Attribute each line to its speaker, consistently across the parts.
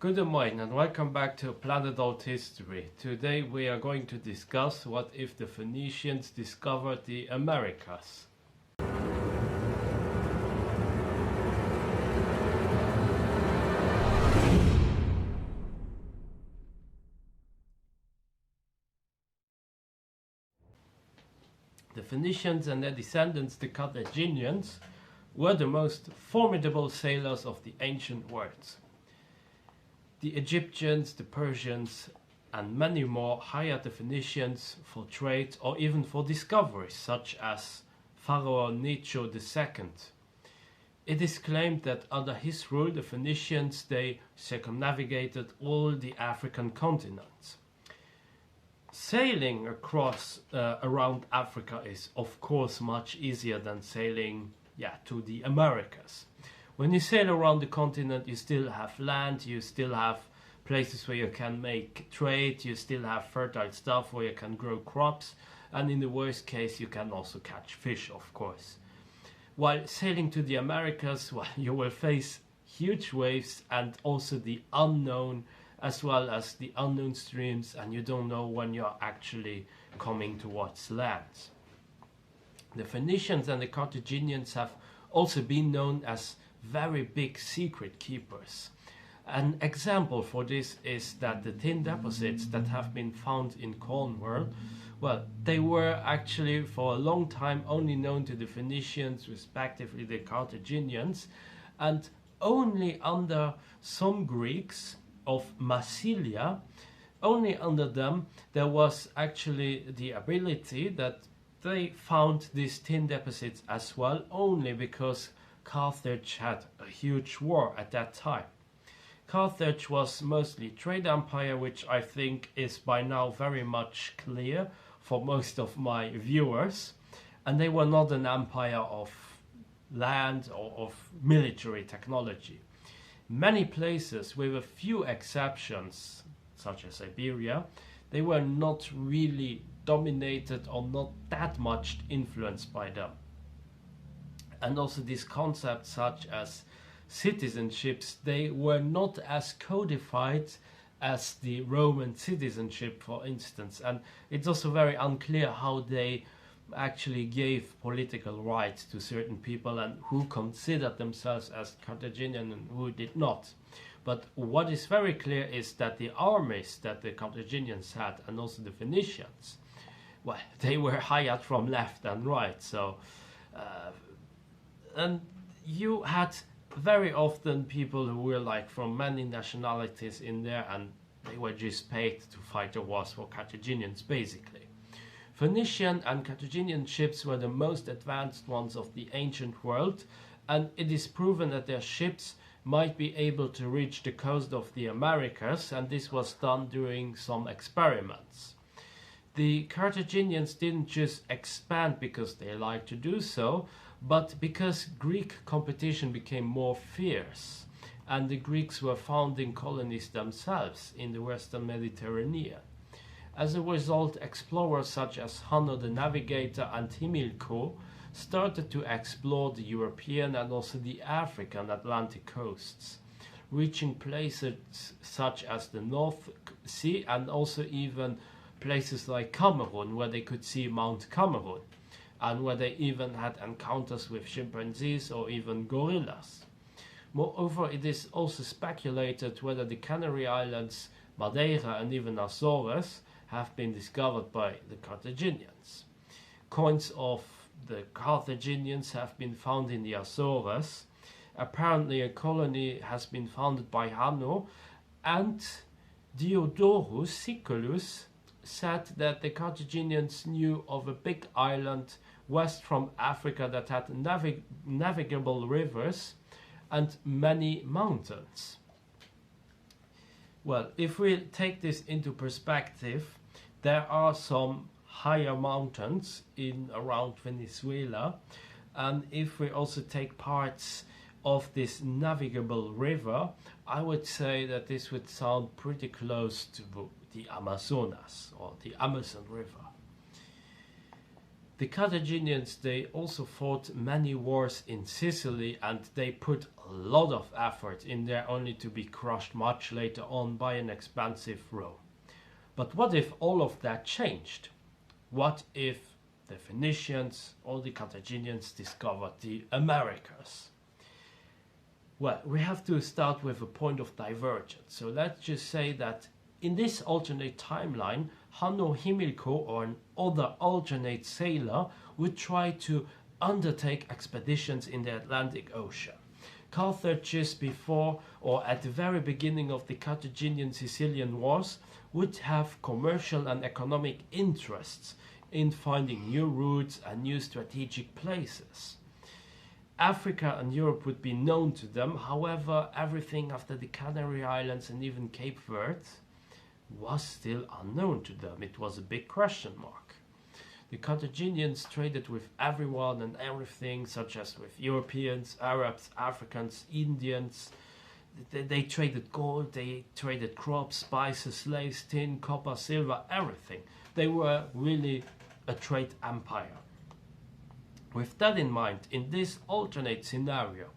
Speaker 1: Good morning and welcome back to Planet Althistory. Today we are going to discuss what if the Phoenicians discovered the Americas. The Phoenicians and their descendants, the Carthaginians, were the most formidable sailors of the ancient world. The Egyptians, the Persians, and many more hired the Phoenicians for trade or even for discoveries, such as Pharaoh Necho II. It is claimed that under his rule, the Phoenicians, they circumnavigated all the African continents. Sailing across around Africa is of course much easier than sailing to the Americas. When you sail around the continent, you still have land, you still have places where you can make trade, you still have fertile stuff where you can grow crops, and in the worst case you can also catch fish, of course. While sailing to the Americas, you will face huge waves and also the unknown, as well as the unknown streams, and you don't know when you're actually coming towards land. The Phoenicians and the Carthaginians have also been known as very big secret keepers. An example for this is that the tin deposits that have been found in Cornwall, they were actually for a long time only known to the Phoenicians, respectively the Carthaginians, and only under some Greeks of Massilia, only under them there was actually the ability that they found these tin deposits as well, only because Carthage had a huge war at that time. Carthage was mostly a trade empire, which I think is by now very much clear for most of my viewers, and they were not an empire of land or of military technology. Many places, with a few exceptions, such as Iberia, they were not really dominated or not that much influenced by them. And also these concepts such as citizenships, they were not as codified as the Roman citizenship, for instance, and it's also very unclear how they actually gave political rights to certain people and who considered themselves as Carthaginian and who did not. But what is very clear is that the armies that the Carthaginians had, and also the Phoenicians, they were hired from left and right. So and you had very often people who were from many nationalities in there, and they were just paid to fight the wars for Carthaginians, basically. Phoenician and Carthaginian ships were the most advanced ones of the ancient world, and it is proven that their ships might be able to reach the coast of the Americas, and this was done during some experiments. The Carthaginians didn't just expand because they liked to do so, but because Greek competition became more fierce, and the Greeks were founding colonies themselves in the Western Mediterranean. As a result, explorers such as Hanno the Navigator and Himilco started to explore the European and also the African Atlantic coasts, reaching places such as the North Sea and also even places like Cameroon, where they could see Mount Cameroon, and where they even had encounters with chimpanzees or even gorillas. Moreover, it is also speculated whether the Canary Islands, Madeira and even Azores have been discovered by the Carthaginians. Coins of the Carthaginians have been found in the Azores. Apparently a colony has been founded by Hanno, and Diodorus Siculus said that the Carthaginians knew of a big island west from Africa that had navigable rivers and many mountains. Well, if we take this into perspective, there are some higher mountains in around Venezuela, and if we also take parts of this navigable river, I would say that this would sound pretty close to the Amazonas or the Amazon River. The Carthaginians, they also fought many wars in Sicily, and they put a lot of effort in there only to be crushed much later on by an expansive Rome. But what if all of that changed? What if the Phoenicians or the Carthaginians discovered the Americas? Well, we have to start with a point of divergence. So let's just say that in this alternate timeline, Hanno Himilco or another alternate sailor would try to undertake expeditions in the Atlantic Ocean. Carthage just before or at the very beginning of the Carthaginian-Sicilian Wars would have commercial and economic interests in finding new routes and new strategic places. Africa and Europe would be known to them, however, everything after the Canary Islands and even Cape Verde was still unknown to them. It was a big question mark. The Carthaginians traded with everyone and everything, such as with Europeans, Arabs, Africans, Indians. They traded gold, they traded crops, spices, slaves, tin, copper, silver, everything. They were really a trade empire. With that in mind, in this alternate scenario,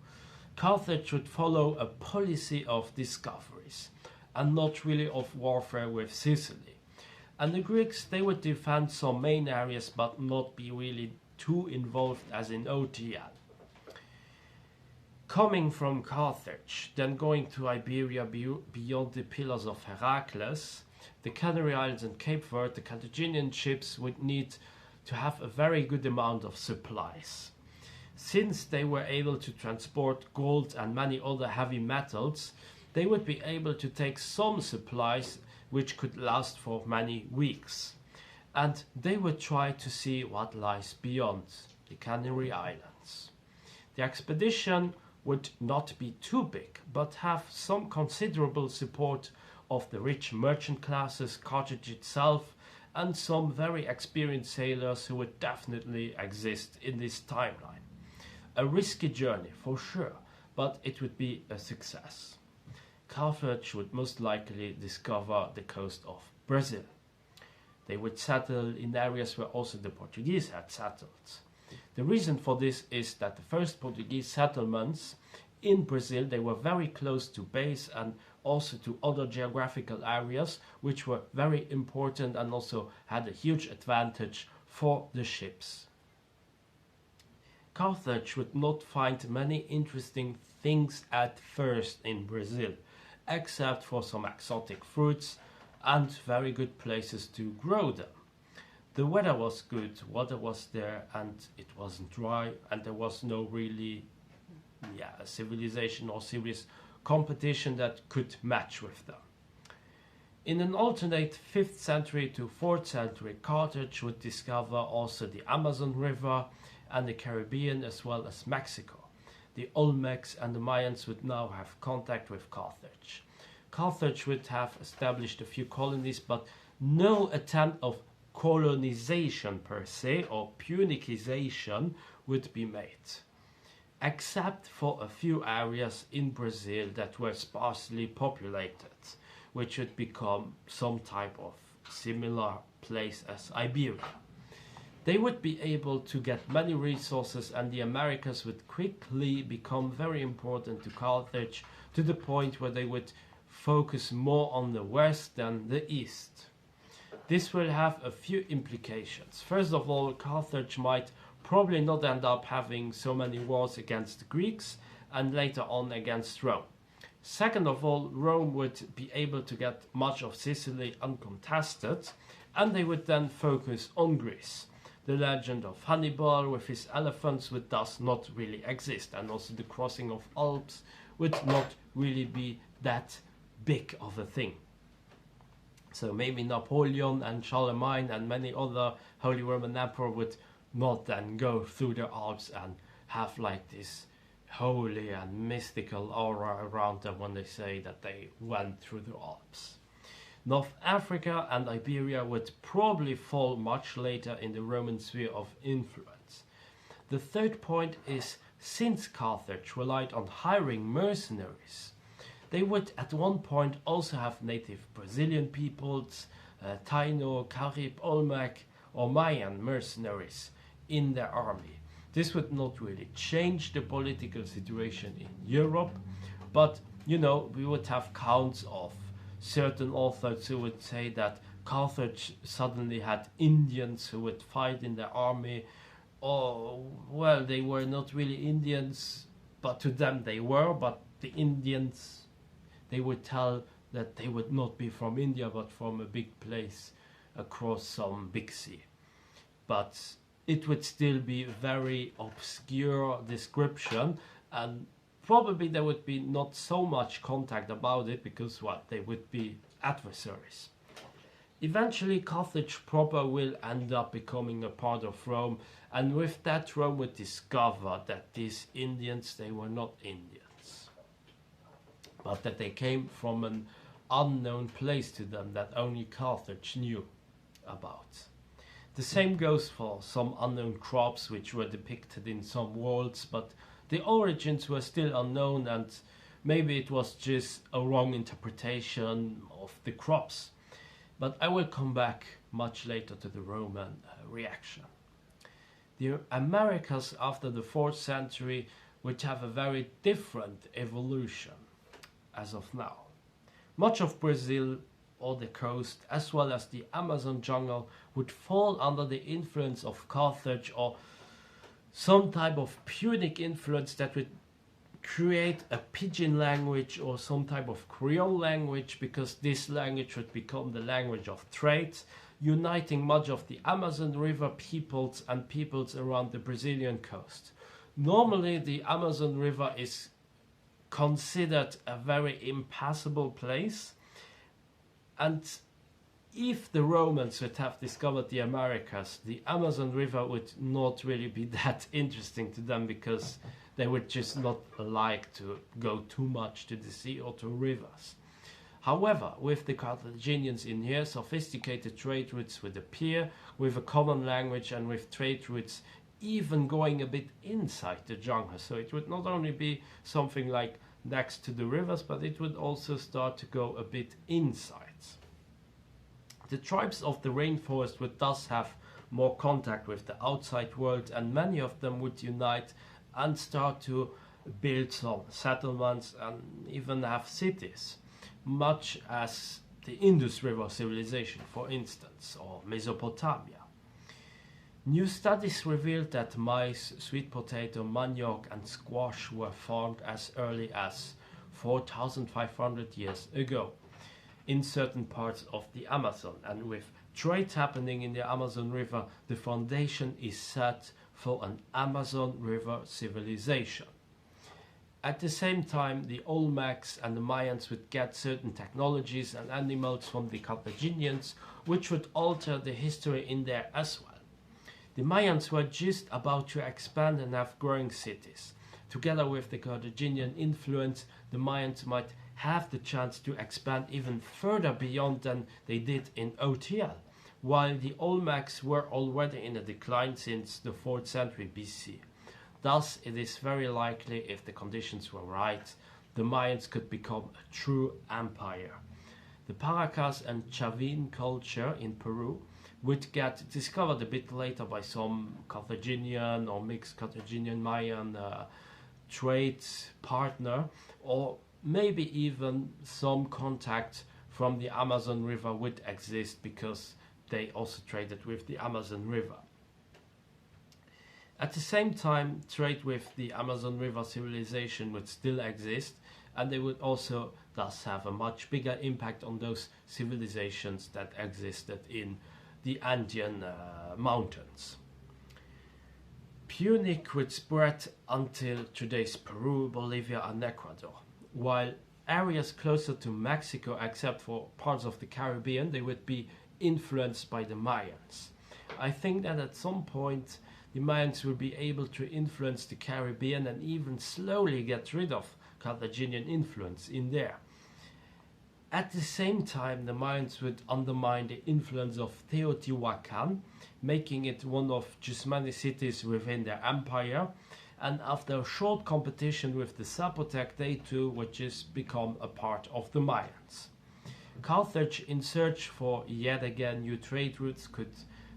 Speaker 1: Carthage would follow a policy of discoveries and not really of warfare with Sicily. And the Greeks, they would defend some main areas but not be really too involved as in OTL. Coming from Carthage, then going to Iberia beyond the Pillars of Heracles, the Canary Islands and Cape Verde, the Carthaginian ships would need to have a very good amount of supplies. Since they were able to transport gold and many other heavy metals, they would be able to take some supplies which could last for many weeks. And they would try to see what lies beyond the Canary Islands. The expedition would not be too big, but have some considerable support of the rich merchant classes, Carthage itself, and some very experienced sailors who would definitely exist in this timeline. A risky journey for sure, but it would be a success. Carthage would most likely discover the coast of Brazil. They would settle in areas where also the Portuguese had settled. The reason for this is that the first Portuguese settlements in Brazil, they were very close to base and also to other geographical areas which were very important and also had a huge advantage for the ships. Carthage would not find many interesting things at first in Brazil, except for some exotic fruits and very good places to grow them. The weather was good, water was there, and it wasn't dry, and there was no really civilization or serious competition that could match with them. In an alternate 5th century to 4th century, Carthage would discover also the Amazon River and the Caribbean as well as Mexico. The Olmecs and the Mayans would now have contact with Carthage. Carthage would have established a few colonies, but no attempt of colonization per se or Punicization would be made, except for a few areas in Brazil that were sparsely populated, which would become some type of similar place as Iberia. They would be able to get many resources, and the Americas would quickly become very important to Carthage, to the point where they would focus more on the west than the east. This will have a few implications. First of all, Carthage might probably not end up having so many wars against the Greeks and later on against Rome. Second of all, Rome would be able to get much of Sicily uncontested, and they would then focus on Greece. The legend of Hannibal with his elephants would thus not really exist, and also the crossing of Alps would not really be that big of a thing. So maybe Napoleon and Charlemagne and many other Holy Roman Emperor would not then go through the Alps and have like this holy and mystical aura around them when they say that they went through the Alps. North Africa and Iberia would probably fall much later in the Roman sphere of influence. The third point is, since Carthage relied on hiring mercenaries, they would at one point also have native Brazilian peoples, Taino, Carib, Olmec or Mayan mercenaries in their army. This would not really change the political situation in Europe, but you know, we would have counts of certain authors who would say that Carthage suddenly had Indians who would fight in their army, or well, they were not really Indians, but to them they were, but the Indians, they would tell that they would not be from India but from a big place across some big sea. But it would still be a very obscure description, and probably there would be not so much contact about it because what, they would be adversaries. Eventually Carthage proper will end up becoming a part of Rome, and with that Rome would discover that these Indians, they were not Indians, but that they came from an unknown place to them that only Carthage knew about. The same goes for some unknown crops which were depicted in some worlds, but the origins were still unknown, and maybe it was just a wrong interpretation of the crops. But I will come back much later to the Roman reaction. The Americas after the 4th century would have a very different evolution as of now. Much of Brazil, or the coast, as well as the Amazon jungle, would fall under the influence of Carthage or some type of Punic influence that would create a pidgin language or some type of Creole language, because this language would become the language of trade, uniting much of the Amazon River peoples and peoples around the Brazilian coast. Normally the Amazon River is considered a very impassable place, and if the Romans would have discovered the Americas, the Amazon River would not really be that interesting to them, because they would just not like to go too much to the sea or to rivers. However, with the Carthaginians in here, sophisticated trade routes would appear with a common language, and with trade routes even going a bit inside the jungle. So it would not only be something like next to the rivers, but it would also start to go a bit inside. The tribes of the rainforest would thus have more contact with the outside world, and many of them would unite and start to build some settlements and even have cities, much as the Indus River civilization, for instance, or Mesopotamia. New studies revealed that maize, sweet potato, manioc and squash were found as early as 4,500 years ago in certain parts of the Amazon, and with trade happening in the Amazon River, the foundation is set for an Amazon River civilization. At the same time, the Olmecs and the Mayans would get certain technologies and animals from the Carthaginians, which would alter the history in there as well. The Mayans were just about to expand and have growing cities. Together with the Carthaginian influence, the Mayans might have the chance to expand even further beyond than they did in OTL, while the Olmecs were already in a decline since the 4th century BC. Thus, it is very likely, if the conditions were right, the Mayans could become a true empire. The Paracas and Chavin culture in Peru would get discovered a bit later by some Carthaginian or mixed Carthaginian-Mayan trade partner, or maybe even some contact from the Amazon River would exist, because they also traded with the Amazon River. At the same time, trade with the Amazon River civilization would still exist, and they would also thus have a much bigger impact on those civilizations that existed in the Andean mountains. Punic would spread until today's Peru, Bolivia and Ecuador, while areas closer to Mexico, except for parts of the Caribbean, they would be influenced by the Mayans. I think that at some point the Mayans will be able to influence the Caribbean and even slowly get rid of Carthaginian influence in there. At the same time, the Mayans would undermine the influence of Teotihuacan, making it one of just many cities within their empire, and after a short competition with the Zapotec, they too would just become a part of the Mayans. Carthage, in search for yet again new trade routes, could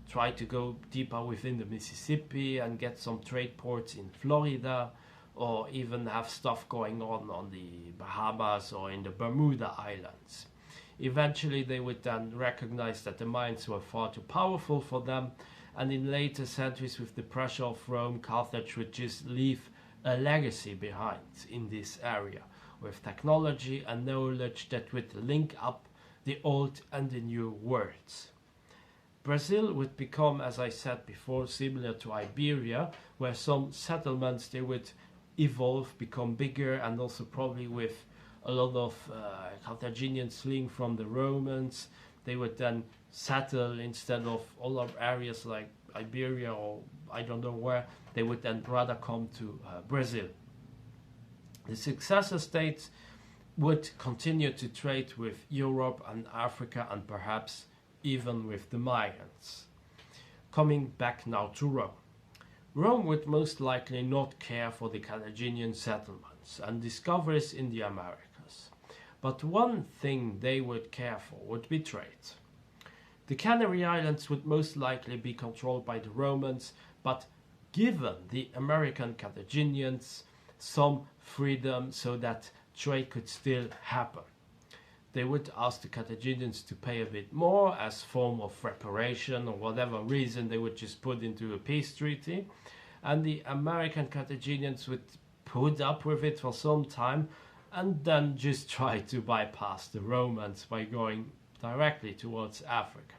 Speaker 1: try to go deeper within the Mississippi and get some trade ports in Florida, or even have stuff going on the Bahamas or in the Bermuda Islands. Eventually they would then recognize that the Mayans were far too powerful for them, and in later centuries, with the pressure of Rome, Carthage would just leave a legacy behind in this area with technology and knowledge that would link up the old and the new worlds. Brazil would become, as I said before, similar to Iberia, where some settlements they would evolve, become bigger, and also probably with a lot of Carthaginians fleeing from the Romans. They would then settle instead of other areas like Iberia or I don't know where. They would then rather come to Brazil. The successor states would continue to trade with Europe and Africa, and perhaps even with the Mayans. Coming back now to Rome. Rome would most likely not care for the Carthaginian settlements and discoveries in the Americas. But one thing they would care for would be trade. The Canary Islands would most likely be controlled by the Romans, but given the American Carthaginians some freedom so that trade could still happen. They would ask the Carthaginians to pay a bit more as form of reparation, or whatever reason they would just put into a peace treaty, and the American Carthaginians would put up with it for some time and then just try to bypass the Romans by going directly towards Africa.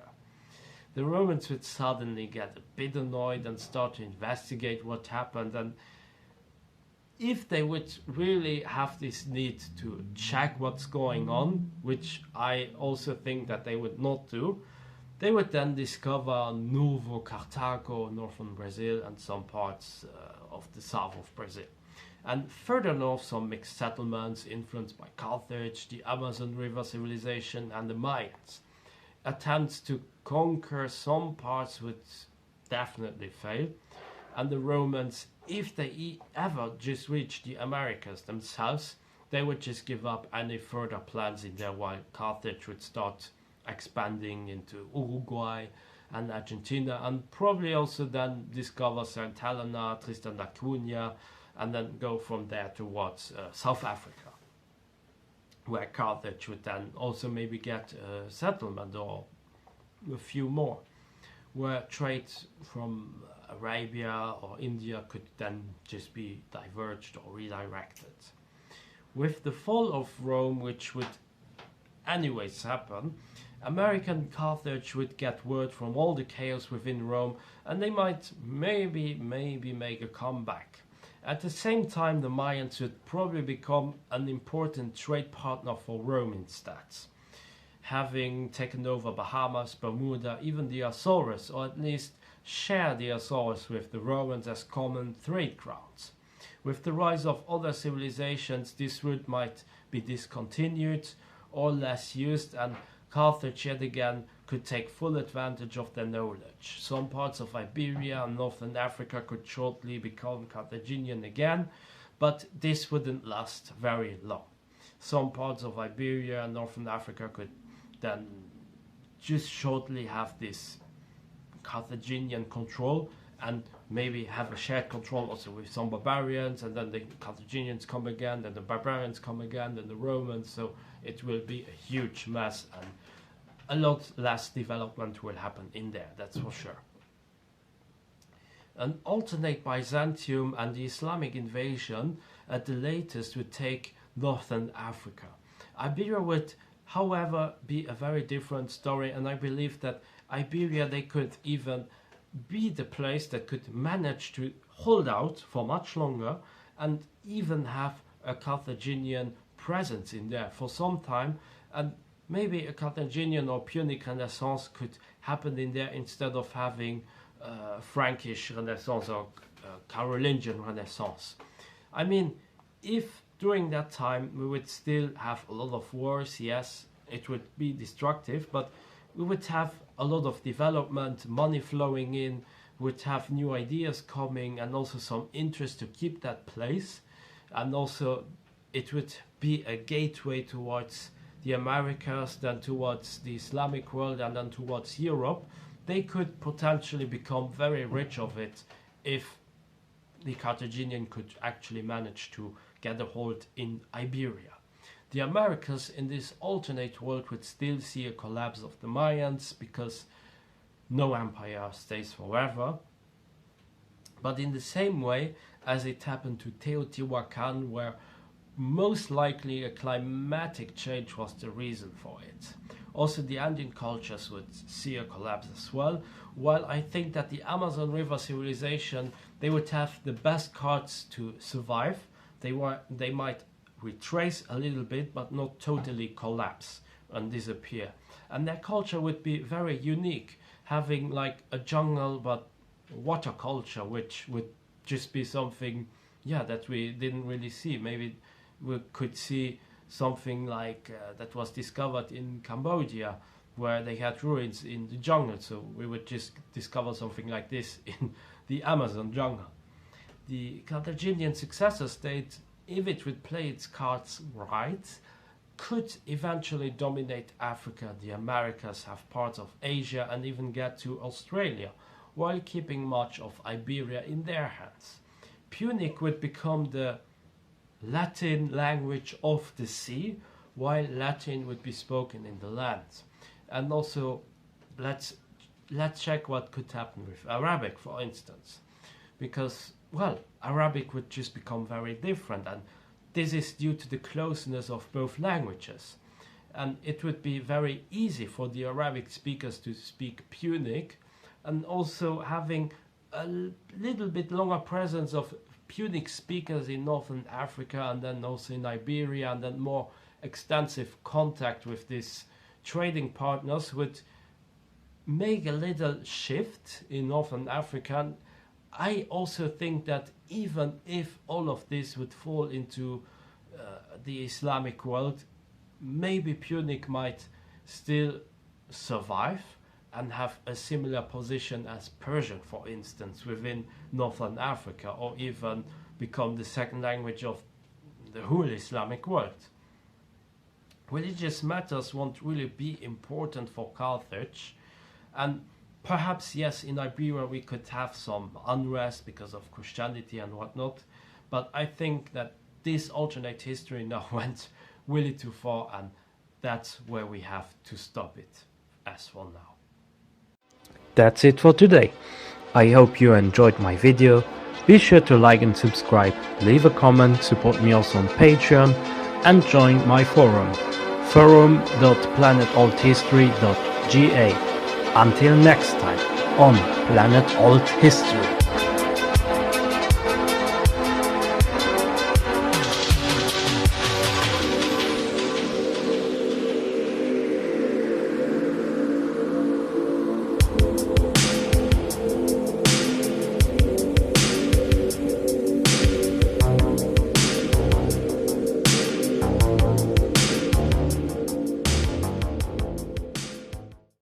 Speaker 1: The Romans would suddenly get a bit annoyed and start to investigate what happened, and if they would really have this need to check what's going on, which I also think that they would not do, they would then discover Novo Cartago, northern Brazil, and some parts of the south of Brazil. And further north, some mixed settlements influenced by Carthage, the Amazon River civilization, and the Mayans. Attempts to conquer some parts would definitely fail, and the Romans, if they ever just reached the Americas themselves, they would just give up any further plans in there, while Carthage would start expanding into Uruguay and Argentina, and probably also then discover St. Helena, Tristan da Cunha, and then go from there towards South Africa, where Carthage would then also maybe get a settlement or a few more, where trade from Arabia or India could then just be diverged or redirected. With the fall of Rome, which would anyways happen, American Carthage would get word from all the chaos within Rome, and they might maybe make a comeback. At the same time, the Mayans would probably become an important trade partner for Rome instead, having taken over Bahamas, Bermuda, even the Azores, or at least share the Azores with the Romans as common trade grounds. With the rise of other civilizations, this route might be discontinued or less used, and Carthage yet again could take full advantage of their knowledge. Some parts of Iberia and northern Africa could shortly become Carthaginian again, but this wouldn't last very long. Some parts of Iberia and northern Africa could then just shortly have this Carthaginian control, and maybe have a shared control also with some barbarians, and then the Carthaginians come again, then the barbarians come again, then the Romans, so it will be a huge mess, and a lot less development will happen in there, that's for sure. An alternate Byzantium and the Islamic invasion at the latest would take northern Africa. Iberia would, however, be a very different story, and I believe that Iberia, they could even be the place that could manage to hold out for much longer and even have a Carthaginian presence in there for some time, and maybe a Carthaginian or Punic Renaissance could happen in there instead of having Frankish Renaissance or Carolingian Renaissance. I mean, if during that time we would still have a lot of wars, yes, it would be destructive, but we would have a lot of development, money flowing in, would have new ideas coming, and also some interest to keep that place, and also it would be a gateway towards the Americas, then towards the Islamic world, and then towards Europe, they could potentially become very rich of it if the Carthaginian could actually manage to get a hold in Iberia. The Americas in this alternate world would still see a collapse of the Mayans because no empire stays forever. But in the same way as it happened to Teotihuacan, where most likely a climatic change was the reason for it. Also, the Andean cultures would see a collapse as well, while I think that the Amazon River civilization, they would have the best cards to survive. They might retrace a little bit, but not totally collapse and disappear. And their culture would be very unique, having like a jungle but water culture, which would just be something, yeah, that we didn't really see. Maybe we could see something like that was discovered in Cambodia, where they had ruins in the jungle, so we would just discover something like this in the Amazon jungle. The Carthaginian successor state, if it would play its cards right, could eventually dominate Africa, the Americas, have parts of Asia, and even get to Australia, while keeping much of Iberia in their hands. Punic would become the Latin language of the sea, while Latin would be spoken in the land. And also, let's check what could happen with Arabic, for instance, because, well, Arabic would just become very different, and this is due to the closeness of both languages. And it would be very easy for the Arabic speakers to speak Punic, and also having a little bit longer presence of Punic speakers in Northern Africa, and then also in Iberia, and then more extensive contact with these trading partners would make a little shift in Northern Africa. I also think that even if all of this would fall into the Islamic world, maybe Punic might still survive and have a similar position as Persian, for instance, within Northern Africa, or even become the second language of the whole Islamic world. Religious matters won't really be important for Carthage, and perhaps, yes, in Iberia we could have some unrest because of Christianity and whatnot, but I think that this alternate history now went really too far, and that's where we have to stop it as for now.
Speaker 2: That's it for today. I hope you enjoyed my video. Be sure to like and subscribe, leave a comment, support me also on Patreon, and join my forum, forum.planetalthistory.ga. Until next time on Planet Alt History.